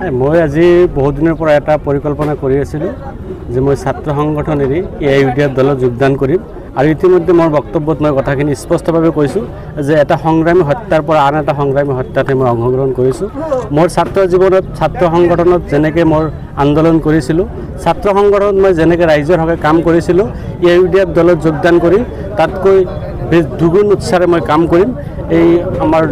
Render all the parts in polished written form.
মই আজি বহুত দিনৰ পৰা এটা পৰিকল্পনা কৰি আছিলোঁ যে মই ছাত্ৰ সংগঠন এৰি AIUDF দলত যোগদান কৰিম আৰু ইতিমধ্যে মোৰ বক্তব্যত মই কথাখিনি স্পষ্টভাৱে কৈছোঁ যে এটা সংগ্ৰামী হত্যাৰ পৰা আন এটা সংগ্ৰামী হত্যাতে মই অংশগ্ৰহণ কৰিছোঁ। মোৰ ছাত্ৰ জীৱনত ছাত্ৰ সংগঠনত যেনেকৈ মই আন্দোলন কৰিছিলোঁ, ছাত্ৰ সংগঠনত মই যেনেকৈ ৰাইজৰ হকে কাম কৰিছিলোঁ, AIUDF দলত যোগদান কৰি তাতকৈ দুগুণ উৎসাহেৰে মই কাম কৰিম। এই আমাৰ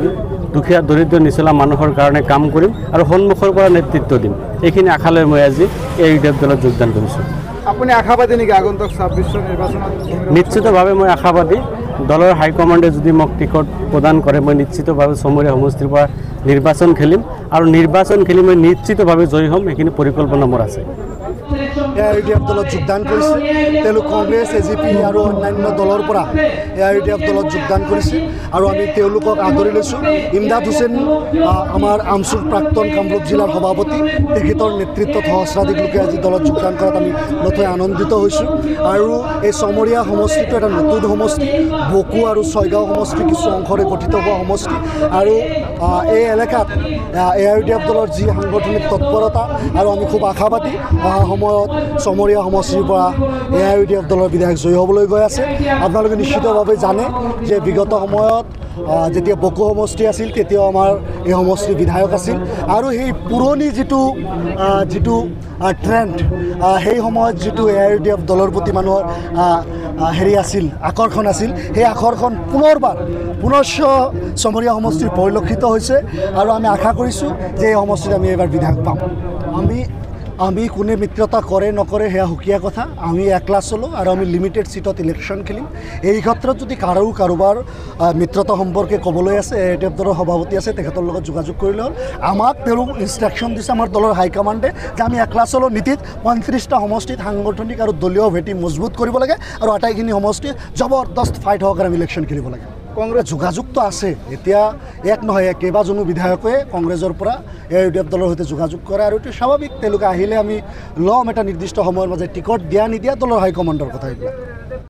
দুখীয়া দৰিদ্ৰ নিচলা মানুহৰ কাৰণে কাম কৰিম আৰু সন্মুখৰ পৰা নেতৃত্ব দিম। এইখিনি আশা লৈ মই আজি AIUDF দলত যোগদান কৰিছোঁ। আপুনি আশাবাদী নেকি আগন্তুক 26 নিৰ্বাচনত? নিশ্চিতভাৱে মই আশাবাদী। দলৰ হাইকমাণ্ডে যদি মোক টিকট প্ৰদান কৰে মই নিশ্চিতভাৱে চমৰীয়া সমষ্টিৰ পৰা নিৰ্বাচন খেলিম আৰু নিৰ্বাচন খেলি মই নিশ্চিতভাৱে জয়ী হ'ম। এইখিনি পৰিকল্পনা মোৰ আছে। AIUDF দলত যোগদান কৰিছে। তেওঁলোক কংগ্ৰেছ, AGP আৰু অন্যান্য দলৰ পৰা AIUDF দলত যোগদান কৰিছে আৰু আমি তেওঁলোকক আদৰি লৈছোঁ। ইমদাদ হুছেইন আমাৰ আমচুৰ প্ৰাক্তন কামৰূপ জিলাৰ সভাপতি, তেখেতৰ নেতৃত্বত সহস্ৰাধিক লোকে আজি দলত যোগদান কৰাত আমি নথৈ আনন্দিত হৈছোঁ। আৰু এই চমৰীয়া সমষ্টিটো এটা নতুন সমষ্টি, বকো আৰু ছয়গাঁও সমষ্টি কিছু অংশৰে গঠিত হোৱা সমষ্টি আৰু এই এলেকাত AIUDF দলৰ যি সাংগঠনিক তৎপৰতা আৰু আমি খুব আশাবাদী অহা সময়ত চমৰীয়া সমষ্টিৰ পৰা AIUDF দলৰ বিধায়ক জয়ী হ'বলৈ গৈ আছে। আপোনালোকে নিশ্চিতভাৱে জানে যে বিগত সময়ত যেতিয়া বকো সমষ্টি আছিল তেতিয়াও আমাৰ এই সমষ্টিৰ বিধায়ক আছিল আৰু সেই পুৰণি যিটো ট্ৰেণ্ড, সেই সময়ত যিটো AIUDF দলৰ প্ৰতি মানুহৰ আছিল, আকৰ্ষণ আছিল, সেই আকৰ্ষণ পুনশ্চ চমৰীয়া সমষ্টিৰ পৰিলক্ষিত হৈছে আৰু আমি আশা কৰিছোঁ যে এই সমষ্টিত আমি এইবাৰ বিধায়ক পাম। আমি কোনে মিত্ৰতা কৰে নকৰে সেয়া সুকীয়া কথা। আমি একলা চলোঁ আৰু আমি লিমিটেড ছিটত ইলেকশ্যন খেলিম। এই ক্ষেত্ৰত যদি কাৰোবাৰ মিত্ৰতা সম্পৰ্কে ক'বলৈ আছে, AIUDF দলৰ সভাপতি আছে, তেখেতৰ লগত যোগাযোগ কৰিলে হ'ল। আমাক তেওঁলোক ইনষ্ট্ৰাকশ্যন দিছে আমাৰ দলৰ হাইকমাণ্ডে যে আমি একলা চলোঁ নীতিত 35টা সমষ্টিত সাংগঠনিক আৰু দলীয় ভেটি মজবুত কৰিব লাগে আৰু আটাইখিনি সমষ্টিত জবৰদস্ত ফাইট সহকাৰে আমি ইলেকশ্যন খেলিব লাগে। কংগ্ৰেছ যোগাযোগটো আছে, এতিয়া এক নহয় কেইবাজনো বিধায়কে কংগ্ৰেছৰ পৰা AIUDF দলৰ সৈতে যোগাযোগ কৰে আৰু এইটো স্বাভাৱিক। তেওঁলোকে আহিলে আমি ল'ম এটা নিৰ্দিষ্ট সময়ৰ মাজত টিকট দিয়া নিদিয়া দলৰ হাইকমাণ্ডৰ কথা এইবিলাক।